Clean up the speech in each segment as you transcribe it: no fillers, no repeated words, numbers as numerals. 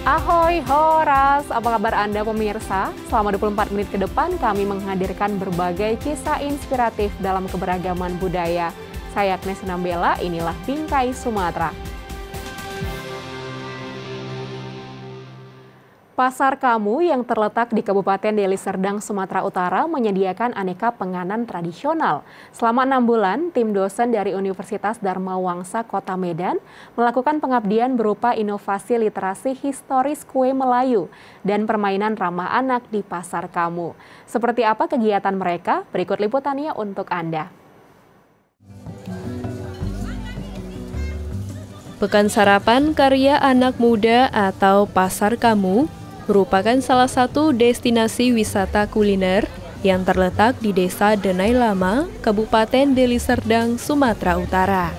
Ahoy Horas, apa kabar Anda pemirsa? Selama 24 menit ke depan kami menghadirkan berbagai kisah inspiratif dalam keberagaman budaya. Saya Agnes Nambela, inilah Bingkai Sumatera. Pasar Kamu yang terletak di Kabupaten Deli Serdang, Sumatera Utara menyediakan aneka penganan tradisional. Selama 6 bulan, tim dosen dari Universitas Dharma Wangsa Kota Medan melakukan pengabdian berupa inovasi literasi historis kue Melayu dan permainan ramah anak di Pasar Kamu. Seperti apa kegiatan mereka? Berikut liputannya untuk Anda. Pekan Sarapan Karya Anak Muda atau Pasar Kamu merupakan salah satu destinasi wisata kuliner yang terletak di Desa Denai Lama, Kabupaten Deli Serdang, Sumatera Utara.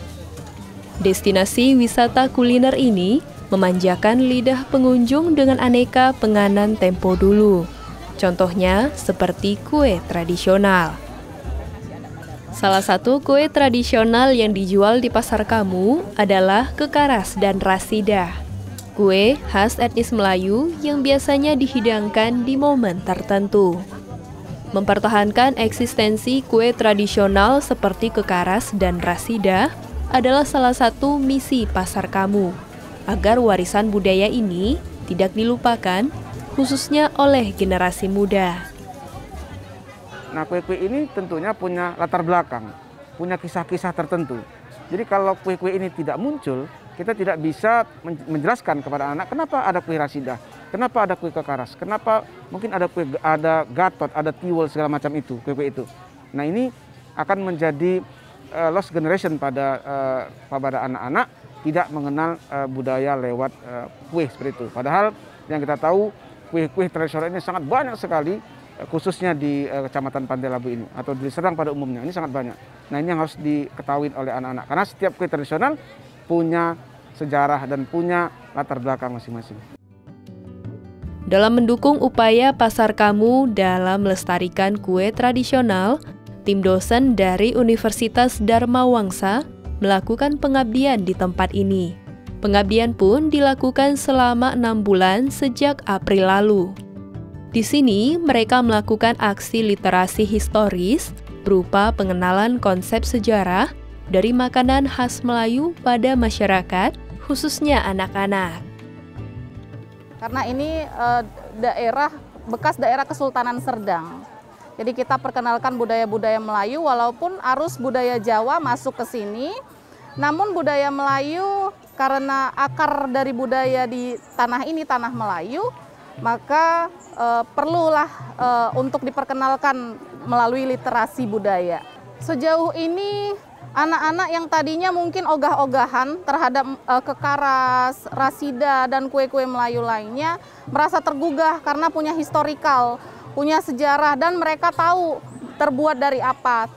Destinasi wisata kuliner ini memanjakan lidah pengunjung dengan aneka penganan tempo dulu. Contohnya seperti kue tradisional. Salah satu kue tradisional yang dijual di Pasar Kamu adalah kekaras dan rasidah. Kue khas etnis Melayu yang biasanya dihidangkan di momen tertentu. Mempertahankan eksistensi kue tradisional seperti kekaras dan rasidah adalah salah satu misi Pasar Kamu, agar warisan budaya ini tidak dilupakan, khususnya oleh generasi muda. Nah, kue-kue ini tentunya punya latar belakang, punya kisah-kisah tertentu. Jadi kalau kue-kue ini tidak muncul, kita tidak bisa menjelaskan kepada anak kenapa ada kue rasidah, kenapa ada kue kekaras, kenapa mungkin ada kue, ada gatot, ada tiwul segala macam itu, kue-kue itu. Nah, ini akan menjadi lost generation pada anak-anak tidak mengenal budaya lewat kue seperti itu. Padahal yang kita tahu kue-kue tradisional ini sangat banyak sekali, khususnya di Kecamatan Pantai Labu ini atau di Serang pada umumnya, ini sangat banyak. Nah, ini yang harus diketahui oleh anak-anak karena setiap kue tradisional punya sejarah dan punya latar belakang masing-masing. Dalam mendukung upaya Pasar Kamu dalam melestarikan kue tradisional, tim dosen dari Universitas Dharma Wangsa melakukan pengabdian di tempat ini. Pengabdian pun dilakukan selama 6 bulan sejak April lalu. Di sini mereka melakukan aksi literasi historis berupa pengenalan konsep sejarah dari makanan khas Melayu pada masyarakat, khususnya anak-anak. Karena ini bekas daerah Kesultanan Serdang. Jadi kita perkenalkan budaya-budaya Melayu walaupun arus budaya Jawa masuk ke sini. Namun budaya Melayu karena akar dari budaya di tanah ini, tanah Melayu, maka perlulah untuk diperkenalkan melalui literasi budaya. Sejauh ini anak-anak yang tadinya mungkin ogah-ogahan terhadap kekaras, rasidah, dan kue-kue Melayu lainnya merasa tergugah karena punya historikal, punya sejarah, dan mereka tahu terbuat dari apa.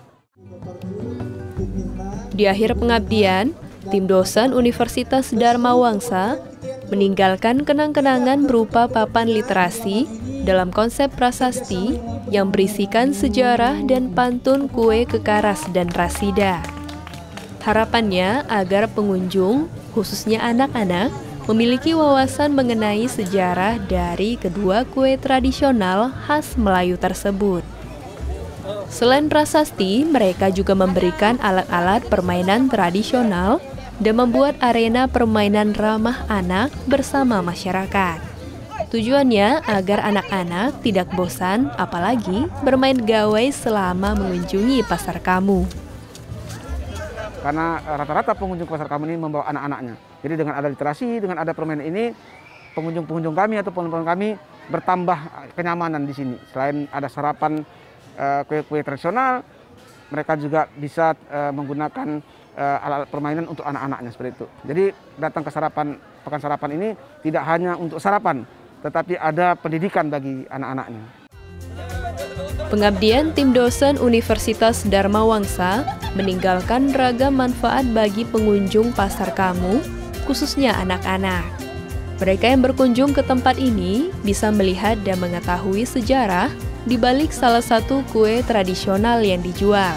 Di akhir pengabdian, tim dosen Universitas Dharma Wangsa meninggalkan kenang-kenangan berupa papan literasi dalam konsep prasasti yang berisikan sejarah dan pantun kue kekaras dan rasidah. Harapannya agar pengunjung, khususnya anak-anak, memiliki wawasan mengenai sejarah dari kedua kue tradisional khas Melayu tersebut. Selain prasasti, mereka juga memberikan alat-alat permainan tradisional dan membuat arena permainan ramah anak bersama masyarakat. Tujuannya agar anak-anak tidak bosan, apalagi bermain gawai selama mengunjungi Pasar Kamu. Karena rata-rata pengunjung Pasar Kamu ini membawa anak-anaknya. Jadi dengan ada literasi, dengan ada permainan ini, pengunjung-pengunjung kami atau penonton kami bertambah kenyamanan di sini. Selain ada sarapan kue-kue tradisional, mereka juga bisa menggunakan alat-alat permainan untuk anak-anaknya seperti itu. Jadi datang ke pekan sarapan ini tidak hanya untuk sarapan, tetapi ada pendidikan bagi anak-anaknya. Pengabdian tim dosen Universitas Dharma Wangsa meninggalkan ragam manfaat bagi pengunjung Pasar Kamu, khususnya anak-anak. Mereka yang berkunjung ke tempat ini bisa melihat dan mengetahui sejarah di balik salah satu kue tradisional yang dijual.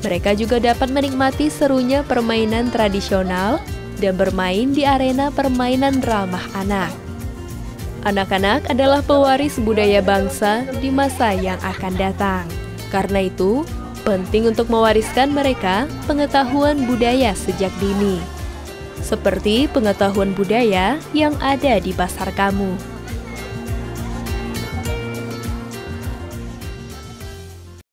Mereka juga dapat menikmati serunya permainan tradisional dan bermain di arena permainan ramah anak. Anak-anak adalah pewaris budaya bangsa di masa yang akan datang. Karena itu, penting untuk mewariskan mereka pengetahuan budaya sejak dini. Seperti pengetahuan budaya yang ada di Pasar Kamu.